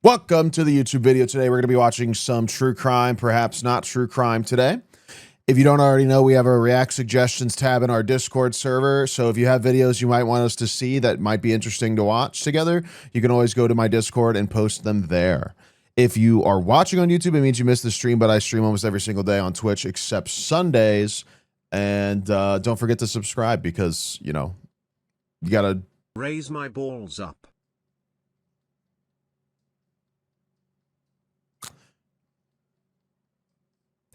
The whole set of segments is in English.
Welcome to the YouTube video. Today we're going to be watching some true crime, perhaps not true crime today. If you don't already know, we have a React Suggestions tab in our Discord server. So if you have videos you might want us to see that might be interesting to watch together, you can always go to my Discord and post them there. If you are watching on YouTube, it means you missed the stream, but I stream almost every single day on Twitch except Sundays. And don't forget to subscribe because, you know, you got to raise my balls up.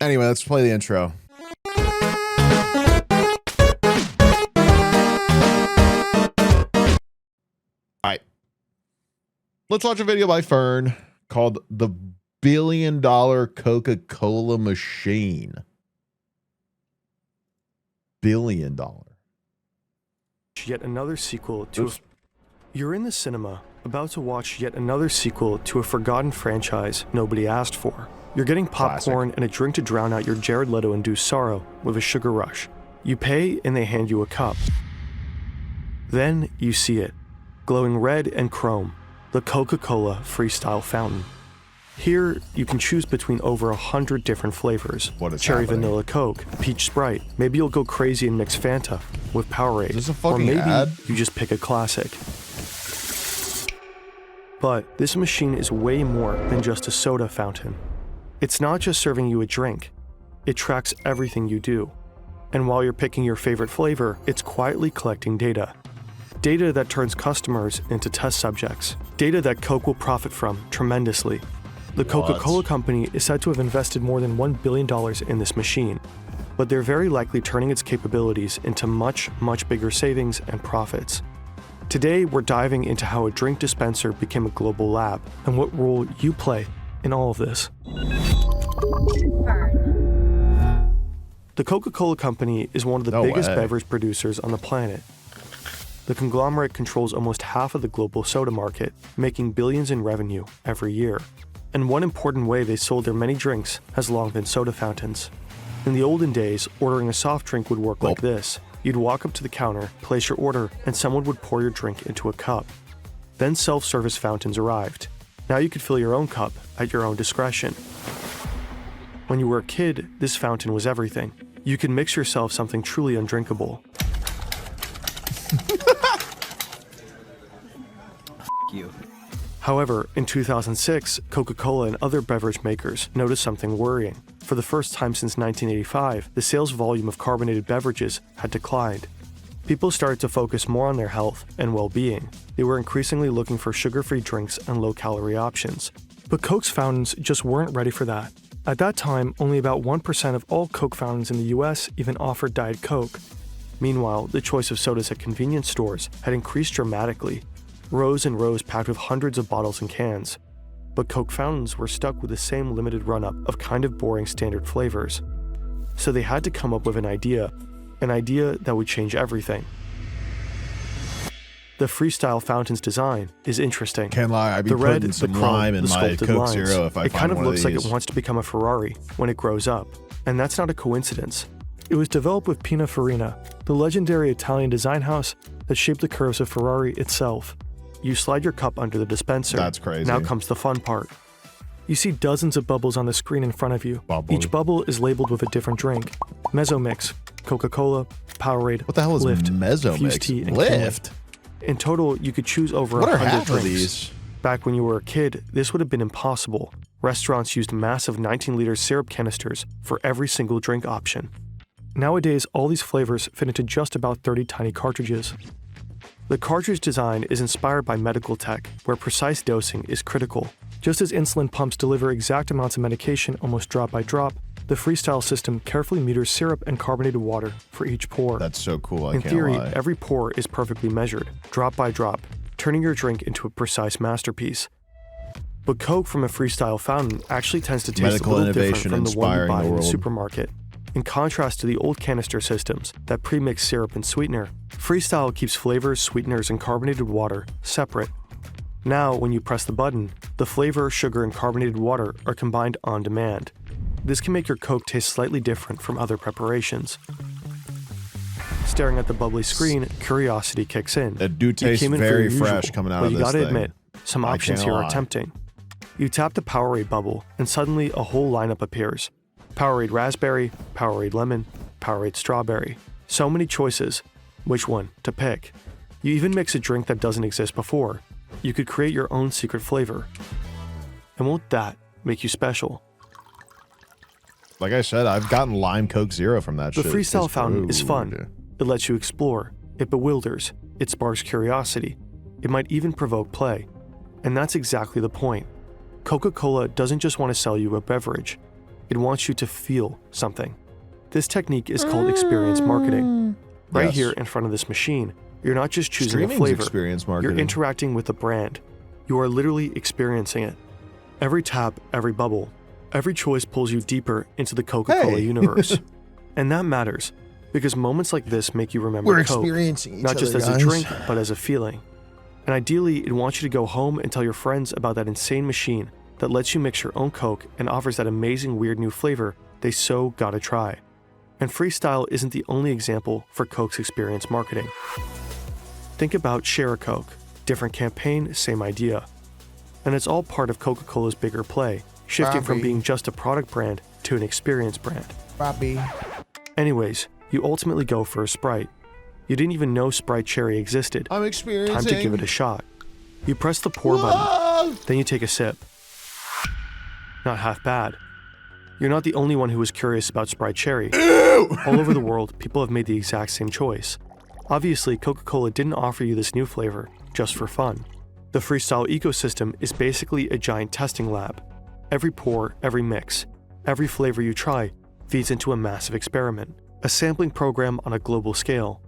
Anyway, let's play the intro. All right. Let's watch a video by Fern called The $1 billion Coca-Cola Machine. $1 billion. Yet another sequel to... You're in the cinema, about to watch yet another sequel to a forgotten franchise nobody asked for. You're getting popcorn and a drink to drown out your Jared Leto-induced sorrow with a sugar rush. You pay and they hand you a cup. Then you see it, glowing red and chrome, the Coca-Cola Freestyle Fountain. Here, you can choose between over 100 different flavors. Cherry Vanilla Coke, Peach Sprite. Maybe you'll go crazy and mix Fanta with Powerade. Is this a fucking or maybe ad? you just pick a classic. But this machine is way more than just a soda fountain. It's not just serving you a drink, it tracks everything you do. And while you're picking your favorite flavor, it's quietly collecting data. Data that turns customers into test subjects. Data that Coke will profit from tremendously. The Coca-Cola company is said to have invested more than $1 billion in this machine, but they're very likely turning its capabilities into much, much bigger savings and profits. Today, we're diving into how a drink dispenser became a global lab and what role you play in all of this. The Coca-Cola Company is one of the biggest beverage producers on the planet. The conglomerate controls almost half of the global soda market, making billions in revenue every year. And one important way they sold their many drinks has long been soda fountains. In the olden days, ordering a soft drink would work like this. You'd walk up to the counter, place your order, and someone would pour your drink into a cup. Then self-service fountains arrived. Now you could fill your own cup at your own discretion. When you were a kid, this fountain was everything. You could mix yourself something truly undrinkable. You. However, in 2006, Coca-Cola and other beverage makers noticed something worrying. For the first time since 1985, the sales volume of carbonated beverages had declined. People started to focus more on their health and well-being. They were increasingly looking for sugar-free drinks and low-calorie options. But Coke's fountains just weren't ready for that. At that time, only about 1% of all Coke fountains in the US even offered Diet Coke. Meanwhile, the choice of sodas at convenience stores had increased dramatically. Rows and rows packed with hundreds of bottles and cans. But Coke fountains were stuck with the same limited run-up of kind of boring standard flavors. So they had to come up with an idea that would change everything. The Freestyle Fountain's design is interesting. Can't lie, I'd be putting some lime in my Coke Zero if I find one of these. It kind of looks like it wants to become a Ferrari when it grows up. And that's not a coincidence. It was developed with Pininfarina, the legendary Italian design house that shaped the curves of Ferrari itself. You slide your cup under the dispenser. That's crazy. Now comes the fun part. You see dozens of bubbles on the screen in front of you. Each bubble is labeled with a different drink. Mezzomix, Coca-Cola, Powerade, what the hell is Lift, Mezzomix? Tea, and Lift? In total, you could choose over 100 drinks. Back when you were a kid, this would have been impossible. Restaurants used massive 19-liter syrup canisters for every single drink option. Nowadays, all these flavors fit into just about 30 tiny cartridges. The cartridge design is inspired by medical tech, where precise dosing is critical. Just as insulin pumps deliver exact amounts of medication almost drop by drop, the Freestyle system carefully meters syrup and carbonated water for each pour. That's so cool, In theory, every pour is perfectly measured, drop by drop, turning your drink into a precise masterpiece. But Coke from a Freestyle fountain actually tends to taste a little different from the one you buy in the supermarket. In contrast to the old canister systems that pre-mix syrup and sweetener, Freestyle keeps flavors, sweeteners, and carbonated water separate. Now, when you press the button, the flavor, sugar, and carbonated water are combined on demand. This can make your Coke taste slightly different from other preparations. Staring at the bubbly screen, curiosity kicks in. It do taste very fresh coming out of this thing. But you gotta admit, some options here are tempting. You tap the Powerade bubble, and suddenly a whole lineup appears. Powerade Raspberry, Powerade Lemon, Powerade Strawberry. So many choices. Which one to pick? You even mix a drink that doesn't exist before. You could create your own secret flavor. And won't that make you special? Like I said, I've gotten lime Coke Zero from that The shit. freestyle It's fountain is fun. brewed. It lets you explore. It bewilders. It sparks curiosity. It might even provoke play. And that's exactly the point. Coca-Cola doesn't just want to sell you a beverage. It wants you to feel something. This technique is called experience marketing. Right Yes. here in front of this machine, you're not just choosing a Streaming's flavor. experience You're marketing. interacting with the brand. You are literally experiencing it. Every tap, every bubble, every choice pulls you deeper into the Coca-Cola Hey. universe. And that matters, because moments like this make you remember We're Coke, experiencing each not just other, as a guys. drink, but as a feeling. And ideally, it wants you to go home and tell your friends about that insane machine that lets you mix your own Coke and offers that amazing weird new flavor they so gotta try. And Freestyle isn't the only example for Coke's experience marketing. Think about Share a Coke. Different campaign, same idea. And it's all part of Coca-Cola's bigger play, shifting from Bobby. being just a product brand to an experience brand. Bobby. Anyways, you ultimately go for a Sprite. You didn't even know Sprite Cherry existed. I'm experiencing. Time to give it a shot. You press the pour button, then you take a sip. Not half bad. You're not the only one who was curious about Sprite Cherry. All over the world, people have made the exact same choice. Obviously, Coca-Cola didn't offer you this new flavor just for fun. The Freestyle ecosystem is basically a giant testing lab. Every pour, every mix, every flavor you try feeds into a massive experiment, a sampling program on a global scale.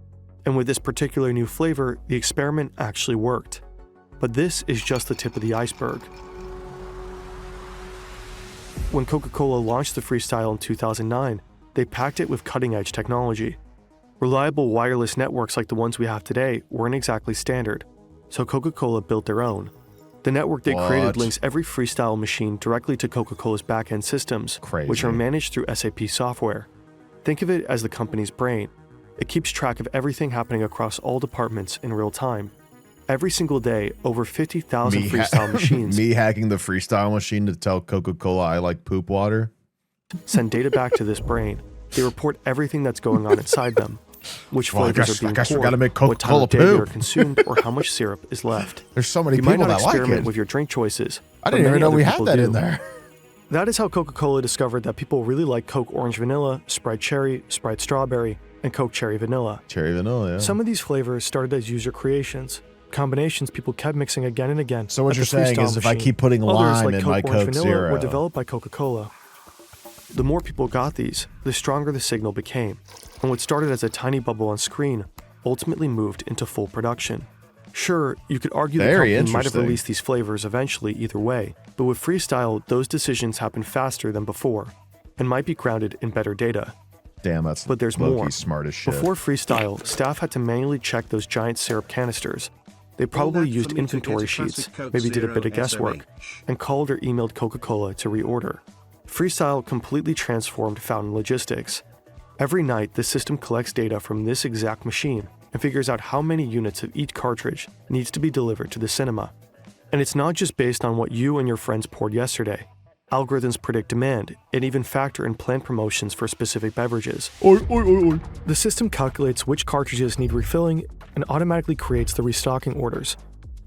And with this particular new flavor, the experiment actually worked. But this is just the tip of the iceberg. When Coca-Cola launched the Freestyle in 2009, they packed it with cutting-edge technology. Reliable wireless networks like the ones we have today weren't exactly standard, so Coca-Cola built their own. The network they created What? links every Freestyle machine directly to Coca-Cola's back-end systems, Crazy. which are managed through SAP software. Think of it as the company's brain. It keeps track of everything happening across all departments in real time. Every single day, over 50,000 Freestyle machines Me hacking the freestyle machine to tell Coca-Cola I like poop water. send data back to this brain. They report everything that's going on inside them, which Well, I flavors guess- are being I guess we poured, gotta make what time Coca-Cola of day they are poop. consumed, or how much syrup is left. There's so many You might people not that like experiment it. with your drink choices. I but didn't even many know other we had people that do. in there. That is how Coca-Cola discovered that people really like Coke Orange Vanilla, Sprite Cherry, Sprite Strawberry, and Coke Cherry Vanilla. Cherry vanilla, yeah. Some of these flavors started as user creations, combinations people kept mixing again and again. So what at you're the saying Freestyle is if I machine. keep putting Others, lime like in Coke my Orange Coke Vanilla, Zero. were developed by Coca-Cola. The more people got these, the stronger the signal became, and what started as a tiny bubble on screen ultimately moved into full production. Sure, you could argue the Very company might have interesting. released these flavors eventually either way, but with Freestyle, those decisions happen faster than before, and might be grounded in better data. Damn, that's But there's low-key more. smart as shit. Before Freestyle, staff had to manually check those giant syrup canisters. They probably that used for me to inventory get a classic sheets, Coke maybe did a bit of Zero guesswork, SMH. and called or emailed Coca-Cola to reorder. Freestyle completely transformed fountain logistics. Every night, the system collects data from this exact machine and figures out how many units of each cartridge needs to be delivered to the cinema. And it's not just based on what you and your friends poured yesterday. Algorithms predict demand and even factor in planned promotions for specific beverages. The system calculates which cartridges need refilling and automatically creates the restocking orders.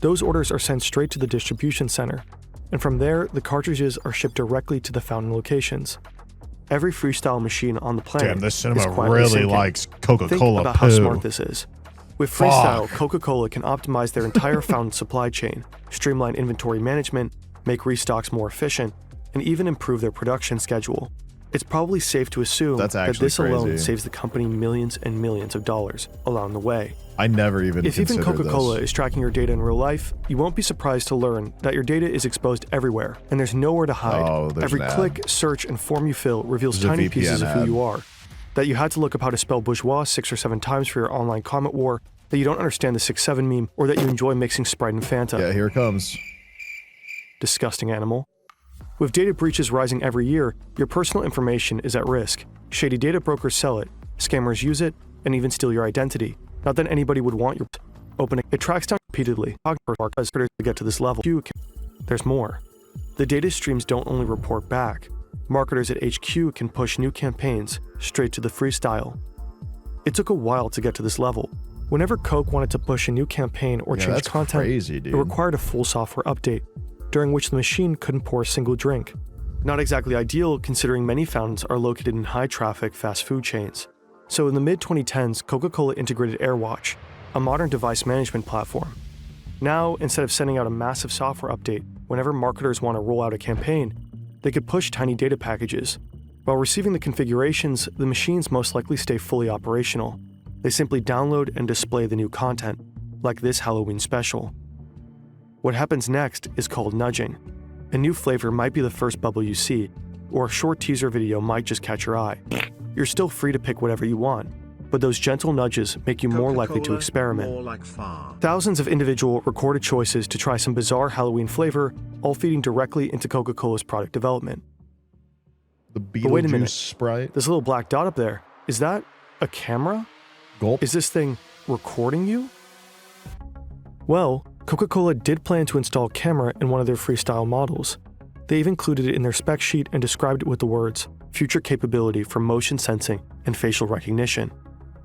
Those orders are sent straight to the distribution center, and from there, the cartridges are shipped directly to the fountain locations. Every Freestyle machine on the planet Damn, this is cinema quietly really sinking. likes Think Coca-Cola about how poo. smart this is. With Freestyle, Coca-Cola can optimize their entire fountain supply chain, streamline inventory management, make restocks more efficient, and even improve their production schedule. It's probably safe to assume That's that actually this alone crazy. saves the company millions and millions of dollars along the way. I never even If even considered Coca-Cola this. is tracking your data in real life, you won't be surprised to learn that your data is exposed everywhere, and there's nowhere to hide. Oh, there's Every an ad. click, search, and form you fill reveals There's a tiny VPN pieces of who ad. you are. That you had to look up how to spell bourgeois 6 or 7 times for your online comment war, that you don't understand the 6-7 meme, or that you enjoy mixing Sprite and Fanta. Yeah, here it comes. Disgusting animal. With data breaches rising every year, your personal information is at risk. Shady data brokers sell it, scammers use it, and even steal your identity. Not that anybody would want your opening. It tracks down repeatedly. To get to this level, there's more. The data streams don't only report back. Marketers at HQ can push new campaigns straight to the Freestyle. It took a while to get to this level. Whenever Coke wanted to push a new campaign or change content, crazy, dude. it required a full software update, during which the machine couldn't pour a single drink. Not exactly ideal, considering many fountains are located in high-traffic fast food chains. So in the mid-2010s, Coca-Cola integrated AirWatch, a modern device management platform. Now, instead of sending out a massive software update whenever marketers want to roll out a campaign, they could push tiny data packages. While receiving the configurations, the machines most likely stay fully operational. They simply download and display the new content, like this Halloween special. What happens next is called nudging. A new flavor might be the first bubble you see, or a short teaser video might just catch your eye. You're still free to pick whatever you want, but those gentle nudges make you more likely to experiment. More like far. Thousands of individual recorded choices to try some bizarre Halloween flavor, all feeding directly into Coca-Cola's product development. The But wait a Beetlejuice minute. Sprite. This little black dot up there, is that a camera? Gulp. Is this thing recording you? Well, Coca-Cola did plan to install a camera in one of their Freestyle models. They even included it in their spec sheet and described it with the words, future capability for motion sensing and facial recognition.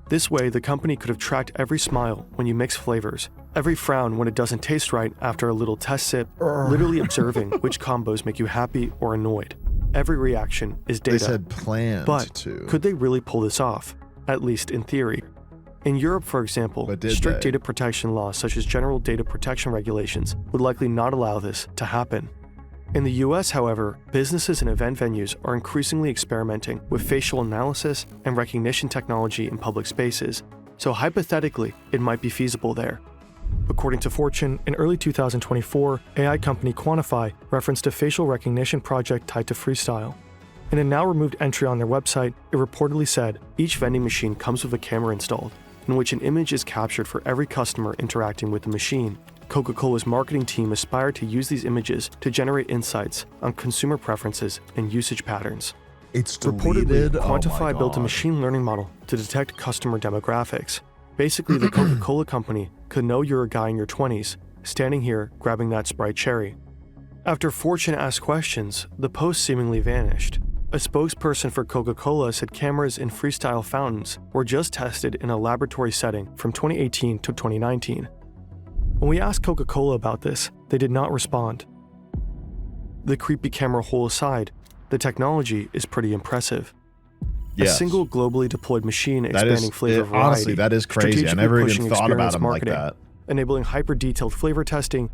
This way, the company could have tracked every smile when you mix flavors, every frown when it doesn't taste right after a little test sip, literally observing which combos make you happy or annoyed. Every reaction is data. They said planned But to. could they really pull this off? At least in theory. In Europe, for example, But did strict they? data protection laws such as general data protection regulations would likely not allow this to happen. In the US, however, businesses and event venues are increasingly experimenting with facial analysis and recognition technology in public spaces, so hypothetically, it might be feasible there. According to Fortune, in early 2024, AI company Quantify referenced a facial recognition project tied to Freestyle. In a now-removed entry on their website, it reportedly said, each vending machine comes with a camera installed, in which an image is captured for every customer interacting with the machine. Coca-Cola's marketing team aspired to use these images to generate insights on consumer preferences and usage patterns. It's Reportedly, deleted. Oh my Quantify built a God. machine learning model to detect customer demographics. Basically, the Coca-Cola company could know you're a guy in your 20s, standing here grabbing that Sprite cherry. After Fortune asked questions, the post seemingly vanished. A spokesperson for Coca-Cola said cameras in Freestyle fountains were just tested in a laboratory setting from 2018 to 2019. When we asked Coca-Cola about this, they did not respond. The creepy camera hole aside, the technology is pretty impressive. Yes. A single globally deployed machine That expanding is, flavor it- variety. honestly, that is crazy. I strategically never even pushing thought about experience them marketing, like that. enabling hyper-detailed flavor testing,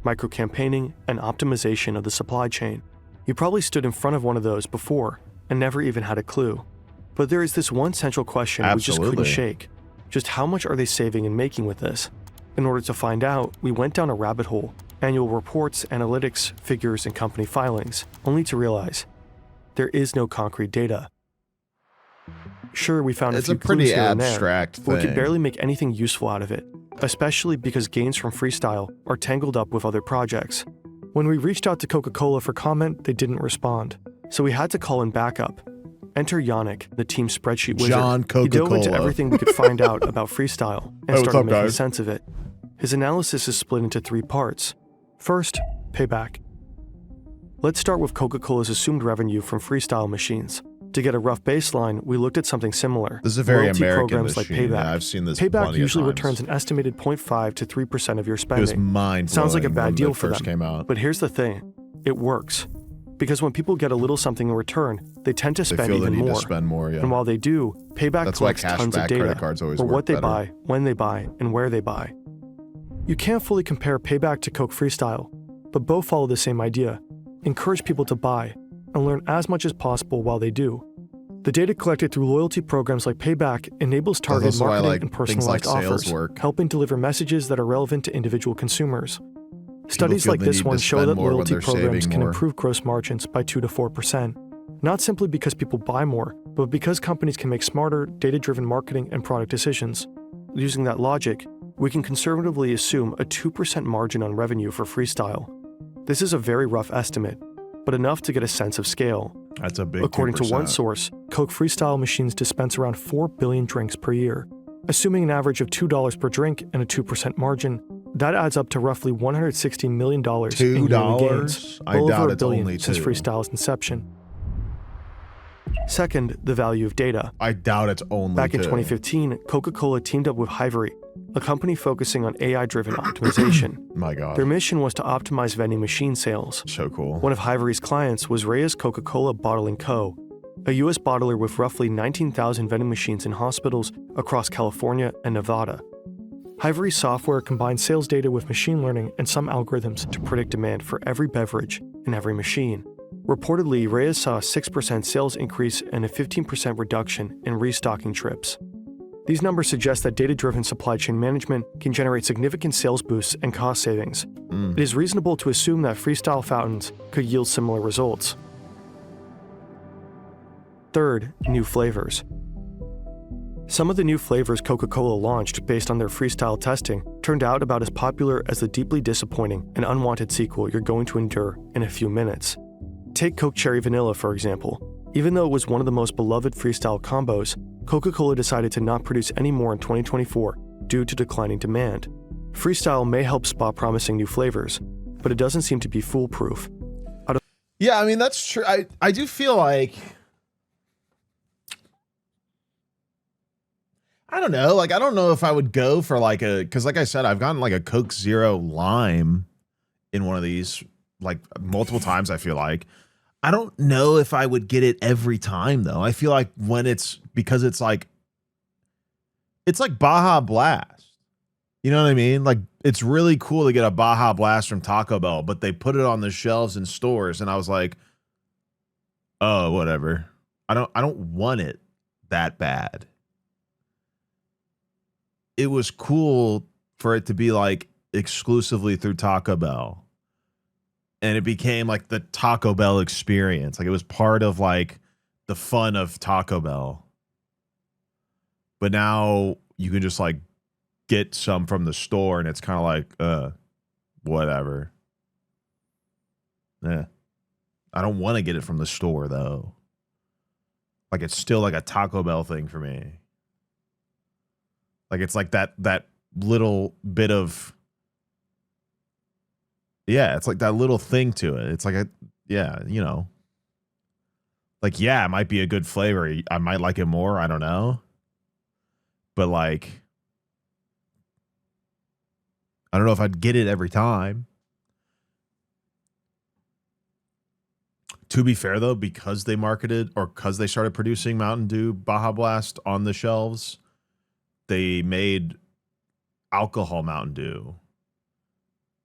micro-campaigning, and optimization of the supply chain. You probably stood in front of one of those before and never even had a clue. But there is this one central question we just couldn't Absolutely. shake. Just how much are they saving and making with this? In order to find out, we went down a rabbit hole, annual reports, analytics, figures, and company filings, only to realize there is no concrete data. Sure, we found It's a a few pretty clues here and there, abstract but we could thing. barely make anything useful out of it, especially because gains from Freestyle are tangled up with other projects. When we reached out to Coca-Cola for comment, they didn't respond, so we had to call in backup. Enter Yannick, the team spreadsheet wizard. John He dove into Coca-Cola. everything we could find out about Freestyle and what's started up, making guys? sense of it. His analysis is split into 3 parts. First, payback. Let's start with Coca-Cola's assumed revenue from Freestyle machines. To get a rough baseline, we looked at something similar. This is a very Loyalty American programs like machine. Payback. Yeah, I've seen this Payback plenty usually of times. returns an estimated 0.5 to 3% of your It was spending. mind Sounds like a bad deal for first them. came out. But here's the thing, it works. Because when people get a little something in return, they tend to They spend feel the even need more. to spend more. Yeah. And while they do, Payback That's why collects tons cashback of data credit cards always for work what they better. buy, when they buy, and where they buy. You can't fully compare Payback to Coke Freestyle, but both follow the same idea. Encourage people to buy, and learn as much as possible while they do. The data collected through loyalty programs like Payback enables targeted also why, marketing like, and things personalized like sales offers, work. helping deliver messages that are relevant to individual consumers. Studies feel like the this need to one show spend that more when loyalty they're programs saving can more. improve gross margins by 2 to 4%. Not simply because people buy more, but because companies can make smarter, data-driven marketing and product decisions. Using that logic, we can conservatively assume a 2% margin on revenue for Freestyle. This is a very rough estimate, but enough to get a sense of scale. That's a big According 2%. to one source, Coke Freestyle machines dispense around 4 billion drinks per year. Assuming an average of $2 per drink and a 2% margin, That adds up to roughly $160 million $2? in yearly gains, I well doubt over $1 it's billion only since two. Freestyle's inception. Second, the value of data. I doubt it's only Back in two. 2015, Coca-Cola teamed up with Hivery, a company focusing on AI-driven optimization. My God. Their mission was to optimize vending machine sales. So cool. One of Hivery's clients was Reyes Coca-Cola Bottling Co., a U.S. bottler with roughly 19,000 vending machines in hospitals across California and Nevada. Hivery's software combines sales data with machine learning and some algorithms to predict demand for every beverage in every machine. Reportedly, Reyes saw a 6% sales increase and a 15% reduction in restocking trips. These numbers suggest that data-driven supply chain management can generate significant sales boosts and cost savings. It is reasonable to assume that Freestyle fountains could yield similar results. Third, new flavors. Some of the new flavors Coca-Cola launched based on their Freestyle testing turned out about as popular as the deeply disappointing and unwanted sequel you're going to endure in a few minutes. Take Coke Cherry Vanilla, for example. Even though it was one of the most beloved Freestyle combos, Coca-Cola decided to not produce any more in 2024 due to declining demand. Freestyle may help spot promising new flavors, but it doesn't seem to be foolproof. Yeah, I mean, that's true. I do feel like, I don't know. Like, I don't know if I would go for like because like I said, I've gotten like a Coke Zero Lime in one of these like multiple times, I feel like. I don't know if I would get it every time though. I feel like because it's like Baja Blast. You know what I mean? Like, it's really cool to get a Baja Blast from Taco Bell, but they put it on the shelves in stores and I was like, oh, whatever. I don't want it that bad. It was cool for it to be like exclusively through Taco Bell. And it became like the Taco Bell experience. Like, it was part of like the fun of Taco Bell. But now you can just like get some from the store and it's kind of like, whatever. Yeah. I don't want to get it from the store though. Like, it's still like a Taco Bell thing for me. Like, it's like that little bit of, yeah, it's like that little thing to it. It's like yeah, you know. Like, yeah, it might be a good flavor. I might like it more. I don't know. But like, I don't know if I'd get it every time. To be fair though, because they marketed or because they started producing Mountain Dew Baja Blast on the shelves, they made alcohol Mountain Dew,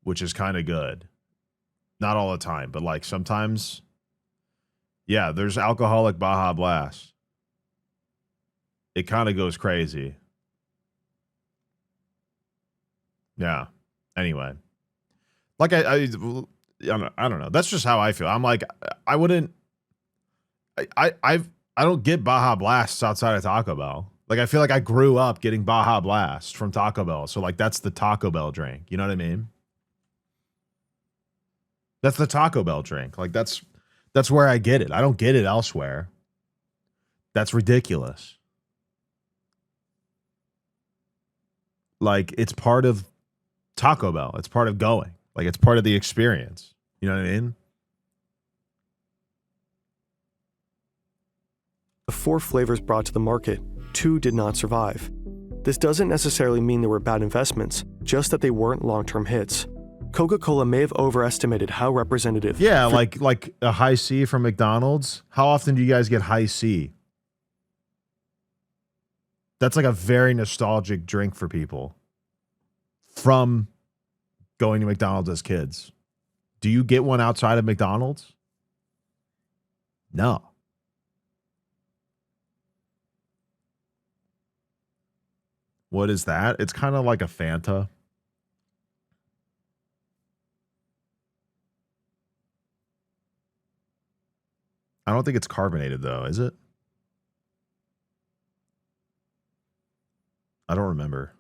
which is kind of good. Not all the time, but like sometimes, yeah, there's alcoholic Baja Blast. It kind of goes crazy. Yeah. Anyway, like I don't know. That's just how I feel. I'm like, I wouldn't. I don't get Baja Blasts outside of Taco Bell. Like, I feel like I grew up getting Baja Blast from Taco Bell. So like, that's the Taco Bell drink. You know what I mean? That's the Taco Bell drink. Like, that's where I get it. I don't get it elsewhere. That's ridiculous. Like, it's part of Taco Bell. It's part of going. Like, it's part of the experience. You know what I mean? The 4 flavors brought to the market, 2 did not survive. This doesn't necessarily mean they were bad investments, just that they weren't long-term hits. Coca-Cola may have overestimated how representative. Yeah, like a high C from McDonald's. How often do you guys get high C? That's like a very nostalgic drink for people from going to McDonald's as kids. Do you get one outside of McDonald's? No. What is that? It's kind of like a Fanta. I don't think it's carbonated though, is it? I don't remember.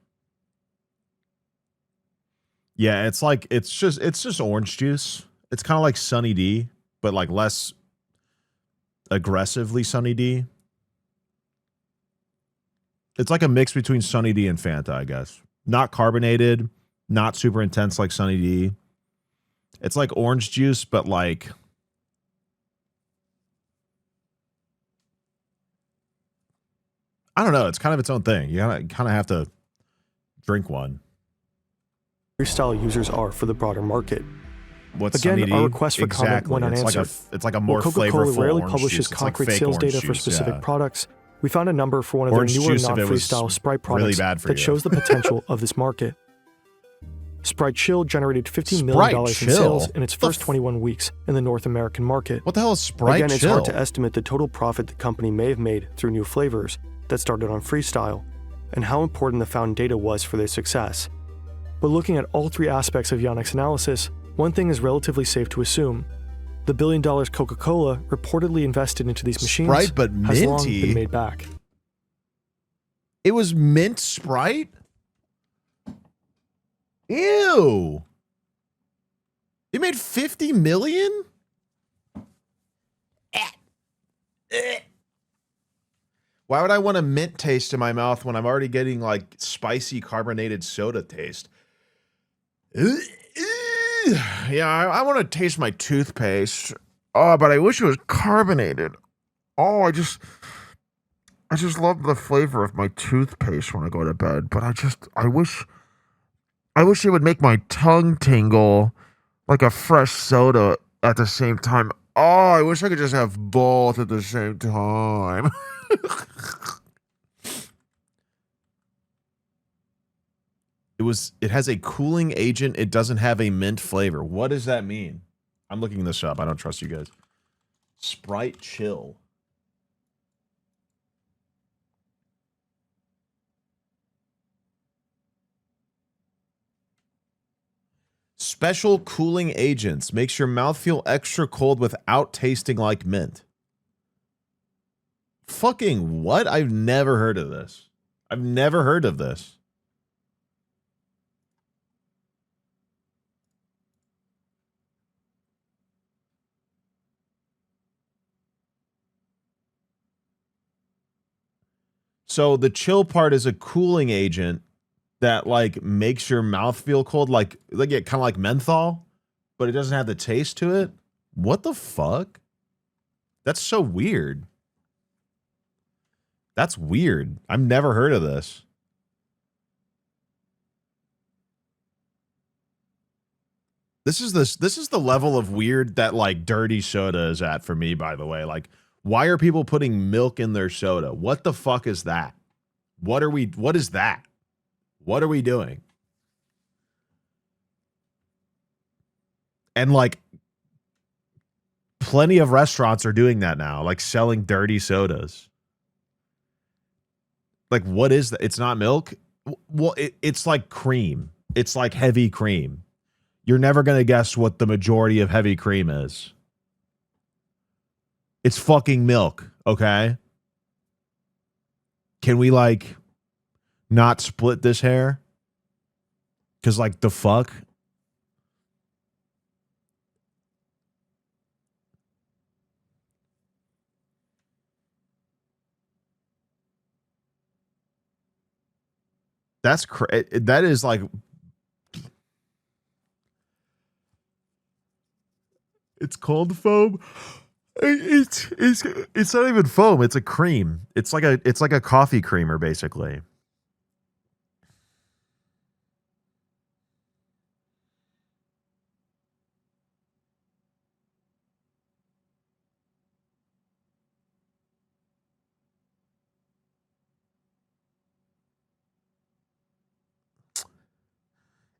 Yeah, it's like it's just orange juice. It's kind of like Sunny D, but like less aggressively Sunny D. It's like a mix between Sunny D and Fanta, I guess. Not carbonated, Not super intense like Sunny D. It's like orange juice, but like I don't know. It's kind of its own thing. You kind of have to drink one. Freestyle users are for the broader market. What's Again, Sunny D? our request for comment went unanswered. It's like a more While Coca-Cola flavorful rarely orange publishes juice. It's like concrete fake sales orange data for juice, specific yeah. products, we found a number for one of Orange their newer juice, if it was non-freestyle Sprite really products bad for that you. shows the potential of this market. Sprite Chill generated $15 million Sprite in Chill? sales in its first 21 weeks in the North American market. What the hell is Sprite Again, it's Chill? hard to estimate the total profit the company may have made through new flavors that started on freestyle, and how important the found data was for their success. But looking at all three aspects of Yannick's analysis, one thing is relatively safe to assume. The $1 billion Coca-Cola reportedly invested into these machines Sprite, but has long minty. been made back. It was mint Sprite? Ew. It made 50 million? Why would I want a mint taste in my mouth when I'm already getting like spicy carbonated soda taste? Yeah, I want to taste my toothpaste. Oh, but I wish it was carbonated. Oh, I just love the flavor of my toothpaste when I go to bed, but I wish it would make my tongue tingle like a fresh soda at the same time. Oh, I wish I could just have both at the same time. It has a cooling agent. It doesn't have a mint flavor. What does that mean? I'm looking this up. I don't trust you guys. Sprite Chill. Special cooling agents makes your mouth feel extra cold without tasting like mint. Fucking what? I've never heard of this. I've never heard of this. So the chill part is a cooling agent that like makes your mouth feel cold, like it kind of like menthol, but it doesn't have the taste to it. What the fuck? That's so weird. That's weird. I've never heard of this. This is the level of weird that like dirty soda is at for me, by the way. Like, why are people putting milk in their soda? What the fuck is that? What is that? What are we doing? And like plenty of restaurants are doing that now, like selling dirty sodas. Like, what is that? It's not milk. Well, it's like cream. It's like heavy cream. You're never going to guess what the majority of heavy cream is. It's fucking milk, okay? Can we like not split this hair? Because like the fuck? That's that is like, it's called foam. It's not even foam. It's a cream. It's like a coffee creamer basically.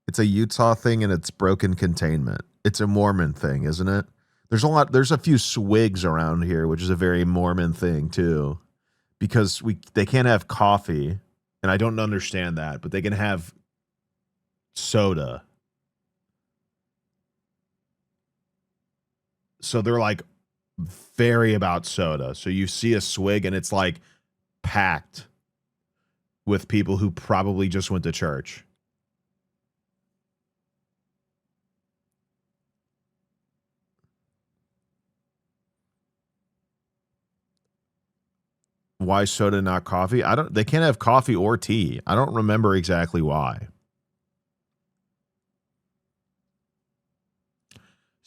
It's a Utah thing and it's broken containment. It's a Mormon thing, isn't it? There's a few swigs around here, which is a very Mormon thing too. Because they can't have coffee, and I don't understand that, but they can have soda. So they're like very about soda. So you see a swig and it's like packed with people who probably just went to church. Why soda, not coffee? They can't have coffee or tea. I don't remember exactly why.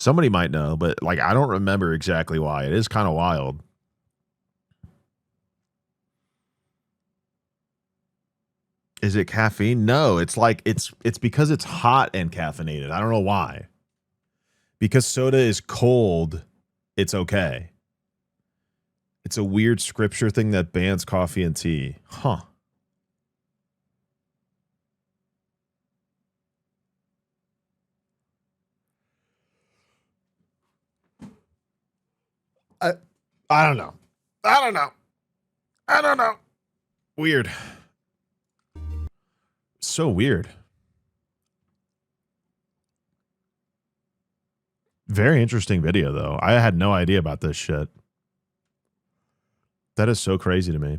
Somebody might know, but like I don't remember exactly why. It is kind of wild. Is it caffeine? No, it's like it's because it's hot and caffeinated. I don't know why. Because soda is cold, it's okay. It's a weird scripture thing that bans coffee and tea. Huh. I don't know. I don't know. I don't know. Weird. So weird. Very interesting video, though. I had no idea about this shit. That is so crazy to me.